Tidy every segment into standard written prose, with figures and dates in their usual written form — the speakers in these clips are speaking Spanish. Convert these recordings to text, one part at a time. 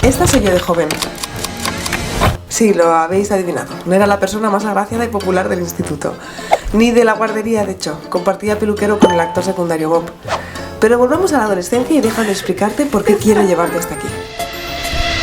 Esta soy yo de joven. Sí, lo habéis adivinado. No era la persona más agraciada y popular del instituto. Ni de la guardería, de hecho. Compartía peluquero con el actor secundario Bob. Pero volvamos a la adolescencia y déjame explicarte por qué quiero llevarte hasta aquí.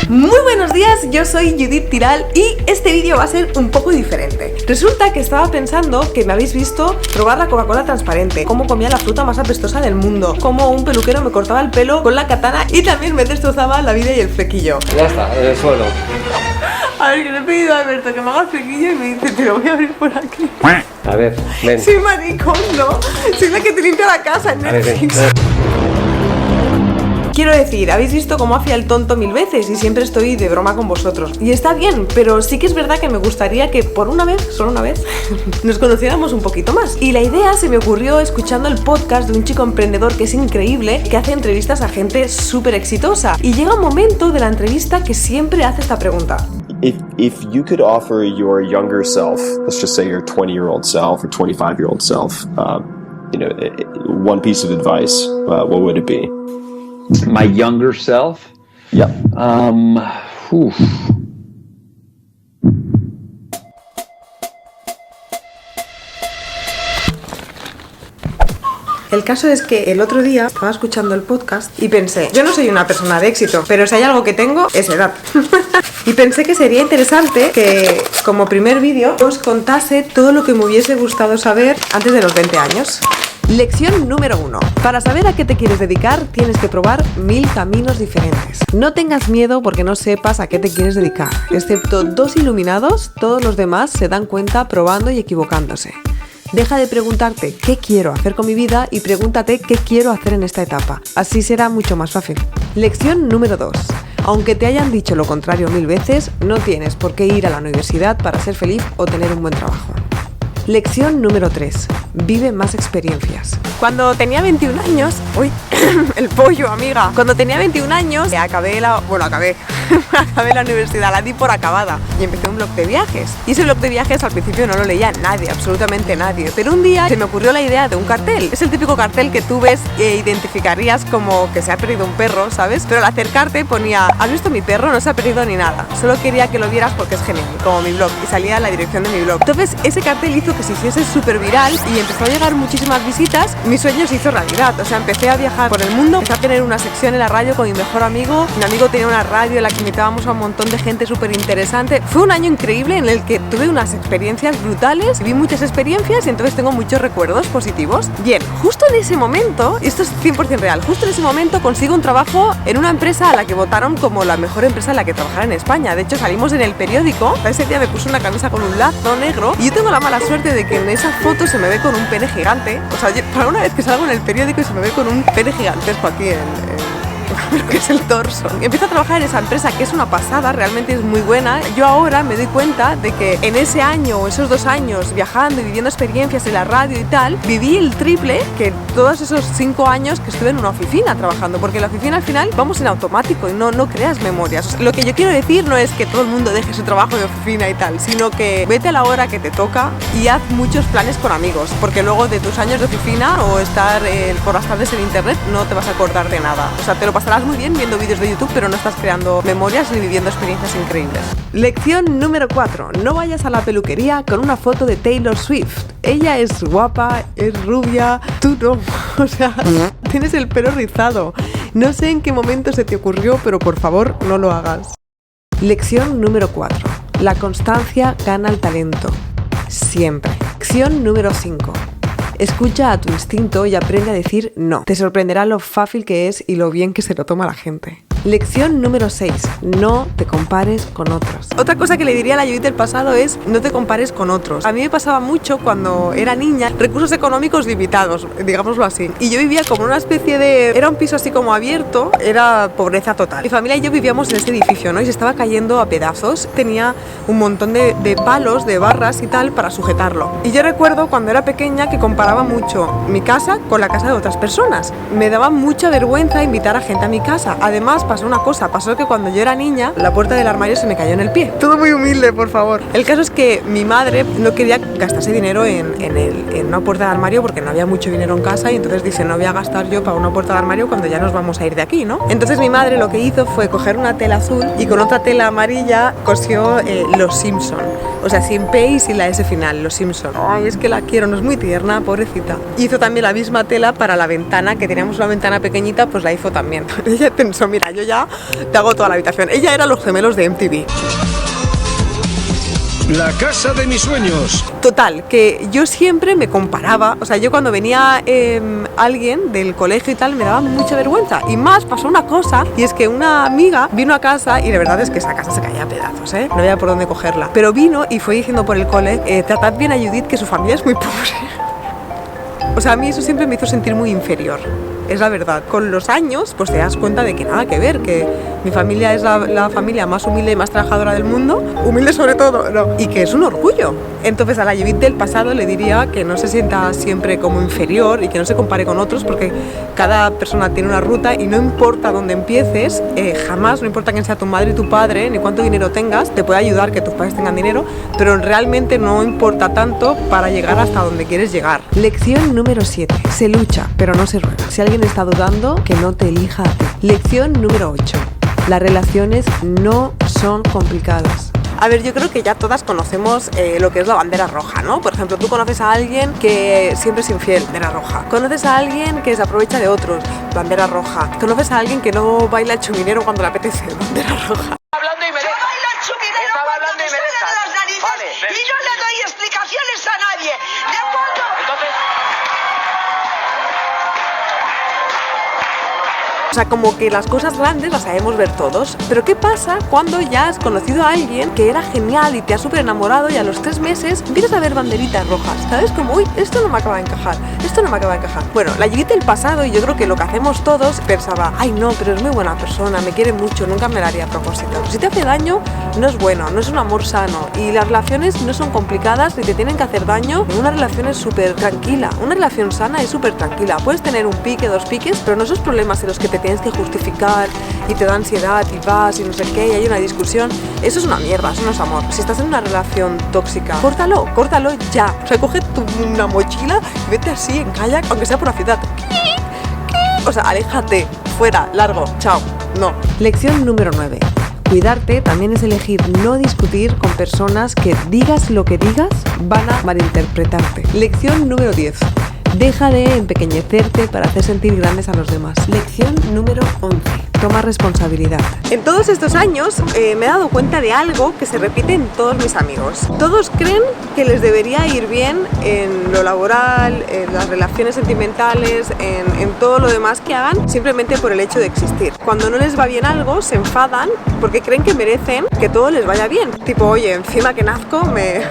Muy buenos días, yo soy Judith Tiral y este vídeo va a ser un poco diferente. Resulta que estaba pensando que me habéis visto probar la Coca-Cola transparente, cómo comía la fruta más apestosa del mundo, cómo un peluquero me cortaba el pelo con la katana y también me destrozaba la vida y el flequillo. Ya está, en el suelo. A ver, que le he pedido a Alberto que me haga el flequillo y me dice, te lo voy a abrir por aquí. A ver, ven. Soy maricón, ¿no? Soy la que te limpia la casa en Netflix. Quiero decir, habéis visto cómo hacía el tonto mil veces y siempre estoy de broma con vosotros. Y está bien, pero sí que es verdad que me gustaría que por una vez, solo una vez, nos conociéramos un poquito más. Y la idea se me ocurrió escuchando el podcast de un chico emprendedor que es increíble, que hace entrevistas a gente súper exitosa. Y llega un momento de la entrevista que siempre hace esta pregunta. If you could offer your younger self, let's just say your 20-year-old self or 25-year-old self, one piece of advice, what would it be? My younger self? Yep. El caso es que el otro día estaba escuchando el podcast y pensé, yo no soy una persona de éxito, pero si hay algo que tengo es edad. Y pensé que sería interesante que como primer vídeo os contase todo lo que me hubiese gustado saber antes de los 20 años. Lección número 1. Para saber a qué te quieres dedicar, tienes que probar 1000 caminos diferentes. No tengas miedo porque no sepas a qué te quieres dedicar. Excepto 2 iluminados, todos los demás se dan cuenta probando y equivocándose. Deja de preguntarte qué quiero hacer con mi vida y pregúntate qué quiero hacer en esta etapa. Así será mucho más fácil. Lección número 2. Aunque te hayan dicho lo contrario 1000 veces, no tienes por qué ir a la universidad para ser feliz o tener un buen trabajo. Lección número 3. Vive más experiencias. Cuando tenía 21 años... ¡Uy! El pollo, amiga. Cuando tenía 21 años, acabé la universidad, la di por acabada y empecé un blog de viajes. Y ese blog de viajes al principio no lo leía nadie, absolutamente nadie. Pero un día se me ocurrió la idea de un cartel. Es el típico cartel que tú ves e identificarías como que se ha perdido un perro, ¿sabes? Pero al acercarte ponía, ¿has visto mi perro? No se ha perdido ni nada. Solo quería que lo vieras porque es genial, como mi blog. Y salía la dirección de mi blog. Entonces ese cartel hizo que se hiciese súper viral y empezó a llegar muchísimas visitas. Mi sueño se hizo realidad. O sea, empecé a viajar por el mundo, empecé a tener una sección en la radio con mi mejor amigo. Mi amigo tenía una radio en la que invitábamos a un montón de gente súper interesante. Fue un año increíble en el que tuve unas experiencias brutales, vi muchas experiencias y entonces tengo muchos recuerdos positivos. Bien, justo en ese momento, y esto es 100% real, justo en ese momento consigo un trabajo en una empresa a la que votaron como la mejor empresa en la que trabajar en España. De hecho, salimos en el periódico. Ese día me puse una camisa con un lazo negro y yo tengo la mala suerte de que en esa foto se me ve con un pene gigante. O sea, para una vez que salgo en el periódico y se me ve con un pene gigantesco aquí en lo que es el torso. Empiezo a trabajar en esa empresa que es una pasada, realmente es muy buena. Yo ahora me doy cuenta de que en ese año o esos 2 años viajando y viviendo experiencias en la radio y tal, viví el triple que todos esos 5 años que estuve en una oficina trabajando, porque en la oficina al final vamos en automático y no creas memorias. O sea, lo que yo quiero decir no es que todo el mundo deje su trabajo de oficina y tal, sino que vete a la hora que te toca y haz muchos planes con amigos, porque luego de tus años de oficina o estar por las tardes en internet no te vas a acordar de nada. O sea, te lo pasarás muy bien viendo vídeos de YouTube, pero no estás creando memorias ni viviendo experiencias increíbles. Lección número 4. No vayas a la peluquería con una foto de Taylor Swift. Ella es guapa, es rubia, tú no. O sea, tienes el pelo rizado. No sé en qué momento se te ocurrió, pero por favor no lo hagas. Lección número 4. La constancia gana el talento. Siempre. Lección número 5. Escucha a tu instinto y aprende a decir no. Te sorprenderá lo fácil que es y lo bien que se lo toma la gente. Lección número 6. No te compares con otros. Otra cosa que le diría a la Judith del pasado es no te compares con otros. A mí me pasaba mucho cuando era niña, recursos económicos limitados, digámoslo así. Y yo vivía como una especie de... Era un piso así como abierto, era pobreza total. Mi familia y yo vivíamos en este edificio, ¿no? Y se estaba cayendo a pedazos. Tenía un montón de palos, de barras y tal para sujetarlo. Y yo recuerdo cuando era pequeña que comparaba mucho mi casa con la casa de otras personas. Me daba mucha vergüenza invitar a gente a mi casa. Además, pasó una cosa. Pasó que cuando yo era niña, la puerta del armario se me cayó en el pie. Todo muy humilde, por favor. El caso es que mi madre no quería gastarse dinero en una puerta de armario porque no había mucho dinero en casa y entonces dice, no voy a gastar yo para una puerta de armario cuando ya nos vamos a ir de aquí, ¿no? Entonces mi madre lo que hizo fue coger una tela azul y con otra tela amarilla cosió Los Simpson. O sea, sin P y sin la S final, Los Simpson. Ay, es que la quiero, no es muy tierna, pobrecita. Hizo también la misma tela para la ventana, que teníamos una ventana pequeñita, pues la hizo también. Ella pensó, mira, yo ya te hago toda la habitación. Ella era los gemelos de MTV. La casa de mis sueños. Total, que yo siempre me comparaba, o sea, yo cuando venía alguien del colegio y tal, me daba mucha vergüenza. Y más, pasó una cosa, y es que una amiga vino a casa, y la verdad es que esa casa se caía a pedazos, no había por dónde cogerla. Pero vino y fue diciendo por el cole, tratad bien a Judith, que su familia es muy pobre. O sea, a mí eso siempre me hizo sentir muy inferior. Es la verdad. Con los años, pues te das cuenta de que nada que ver, que mi familia es la familia más humilde y más trabajadora del mundo, humilde sobre todo, no, y que es un orgullo. Entonces a la Judith del pasado le diría que no se sienta siempre como inferior y que no se compare con otros, porque cada persona tiene una ruta y no importa dónde empieces, jamás, no importa quién sea tu madre y tu padre, ni cuánto dinero tengas, te puede ayudar que tus padres tengan dinero, pero realmente no importa tanto para llegar hasta donde quieres llegar. Lección número 7. Se lucha, pero no se ruega. Si alguien está dudando, que no te elija a ti. Lección número 8. Las relaciones no son complicadas. A ver, yo creo que ya todas conocemos lo que es la bandera roja, ¿no? Por ejemplo, tú conoces a alguien que siempre es infiel, bandera roja. Conoces a alguien que se aprovecha de otros, bandera roja. Conoces a alguien que no baila el chuminero cuando le apetece, bandera roja. Hablando y me deja. Baila el chuminero Estaba hablando cuando y me sale deja. de las narices, Vale, y no le doy explicaciones a nadie. ¿De acuerdo? Entonces, O sea, como que las cosas grandes las sabemos ver todos. Pero ¿qué pasa cuando ya has conocido a alguien que era genial y te has súper enamorado y a los 3 meses empiezas a ver banderitas rojas? ¿Sabes? Como, uy, esto no me acaba de encajar, esto no me acaba de encajar. Bueno, la Judith del pasado, y yo creo que lo que hacemos todos, pensaba, ay no, pero es muy buena persona, me quiere mucho, nunca me la haría a propósito. Si te hace daño, no es bueno, no es un amor sano. Y las relaciones no son complicadas ni te tienen que hacer daño. Una relación es súper tranquila, una relación sana es súper tranquila. Puedes tener un pique, 2 piques, pero no esos problemas en los que te tienes que justificar y te da ansiedad y vas y no sé qué y hay una discusión. Eso es una mierda, eso no es amor. Si estás en una relación tóxica, córtalo ya. O sea, coge una mochila y vete así en kayak, aunque sea por la ciudad. O sea, aléjate, fuera, largo, chao. No. Lección número 9. Cuidarte también es elegir no discutir con personas que, digas lo que digas, van a malinterpretarte. Lección número 10. Deja de empequeñecerte para hacer sentir grandes a los demás. Lección número 11. Toma responsabilidad. En todos estos años me he dado cuenta de algo que se repite en todos mis amigos. Todos creen que les debería ir bien en lo laboral, en las relaciones sentimentales, en todo lo demás que hagan, simplemente por el hecho de existir. Cuando no les va bien algo, se enfadan porque creen que merecen que todo les vaya bien. Tipo, oye, encima que nazco me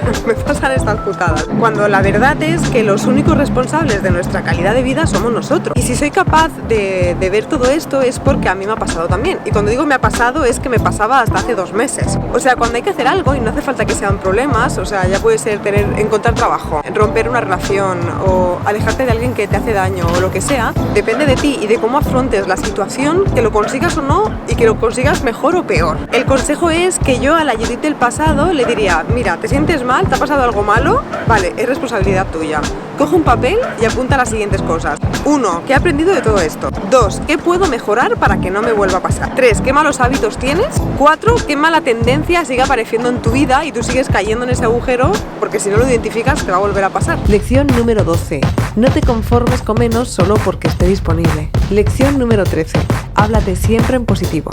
pasan estas putadas. Cuando la verdad es que los únicos responsables de nuestra calidad de vida somos nosotros. Y si soy capaz de ver todo esto es porque a mí me ha pasado también. Y cuando digo me ha pasado es que me pasaba hasta hace 2 meses. O sea, cuando hay que hacer algo y no hace falta que sean problemas, o sea, ya puede ser encontrar trabajo, romper una relación o alejarte de alguien que te hace daño o lo que sea, depende de ti y de cómo afrontes la situación, que lo consigas o no y que lo consigas mejor o peor. El consejo es que yo a la Judith del pasado le diría, mira, ¿te sientes mal? ¿Te ha pasado algo malo? Vale, es responsabilidad tuya. Coge un papel y apunta las siguientes cosas. 1. ¿Qué he aprendido de todo esto? 2. ¿Qué puedo mejorar para que no me vuelva a pasar? 3. ¿Qué malos hábitos tienes? 4. ¿Qué mala tendencia sigue apareciendo en tu vida y tú sigues cayendo en ese agujero? Porque si no lo identificas te va a volver a pasar. Lección número 12. No te conformes con menos solo porque esté disponible. Lección número 13. Háblate siempre en positivo.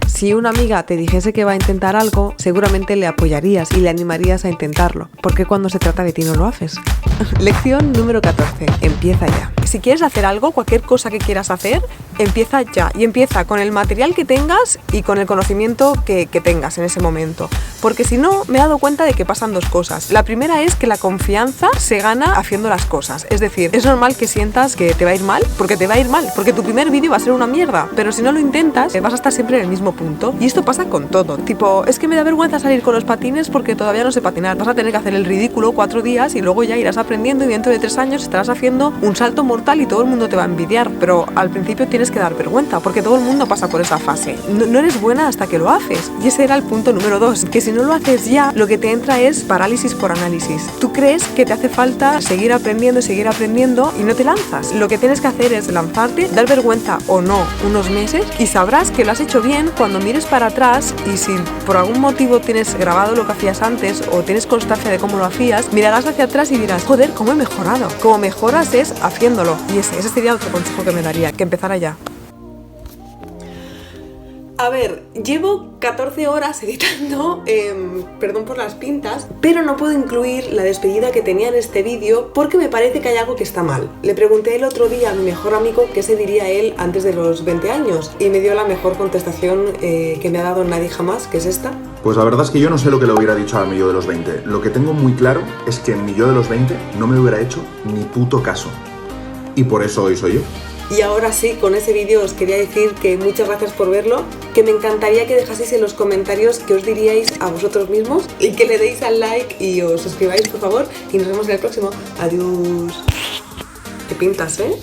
Si una amiga te dijese que va a intentar algo, seguramente le apoyarías y le animarías a intentarlo. ¿Por qué cuando se trata de ti no lo haces? Lección número 14. Empieza ya. Si quieres hacer algo, cualquier cosa que quieras hacer, empieza ya. Y empieza con el material que tengas y con el conocimiento que tengas en ese momento. Porque si no, me he dado cuenta de que pasan 2 cosas. La primera es que la confianza se gana haciendo las cosas. Es decir, es normal que sientas que te va a ir mal, porque te va a ir mal. Porque tu primer vídeo va a ser una mierda. Pero si no lo intentas, vas a estar siempre en el mismo punto. Y esto pasa con todo. Tipo, es que me da vergüenza salir con los patines porque todavía no sé patinar. Vas a tener que hacer el ridículo 4 días y luego ya irás aprendiendo y dentro de 3 años estarás haciendo un salto mortal mortal y todo el mundo te va a envidiar, pero al principio tienes que dar vergüenza, porque todo el mundo pasa por esa fase. No eres buena hasta que lo haces. Y ese era el punto número 2, que si no lo haces ya, lo que te entra es parálisis por análisis. Tú crees que te hace falta seguir aprendiendo y no te lanzas. Lo que tienes que hacer es lanzarte, dar vergüenza o no unos meses y sabrás que lo has hecho bien cuando mires para atrás, y si por algún motivo tienes grabado lo que hacías antes o tienes constancia de cómo lo hacías, mirarás hacia atrás y dirás, joder, cómo he mejorado. Como mejoras es haciéndolo. Y ese sería otro consejo que me daría, que empezara ya. A ver, llevo 14 horas editando, perdón por las pintas, pero no puedo incluir la despedida que tenía en este vídeo porque me parece que hay algo que está mal. Le pregunté el otro día a mi mejor amigo qué se diría él antes de los 20 años y me dio la mejor contestación que me ha dado nadie jamás, que es esta. Pues la verdad es que yo no sé lo que le hubiera dicho a mi yo de los 20. Lo que tengo muy claro es que mi yo de los 20 no me hubiera hecho ni puto caso. Y por eso hoy soy yo. Y ahora sí, con ese vídeo os quería decir que muchas gracias por verlo, que me encantaría que dejaseis en los comentarios qué os diríais a vosotros mismos y que le deis al like y os suscribáis, por favor, y nos vemos en el próximo. Adiós. ¿Qué pintas, eh?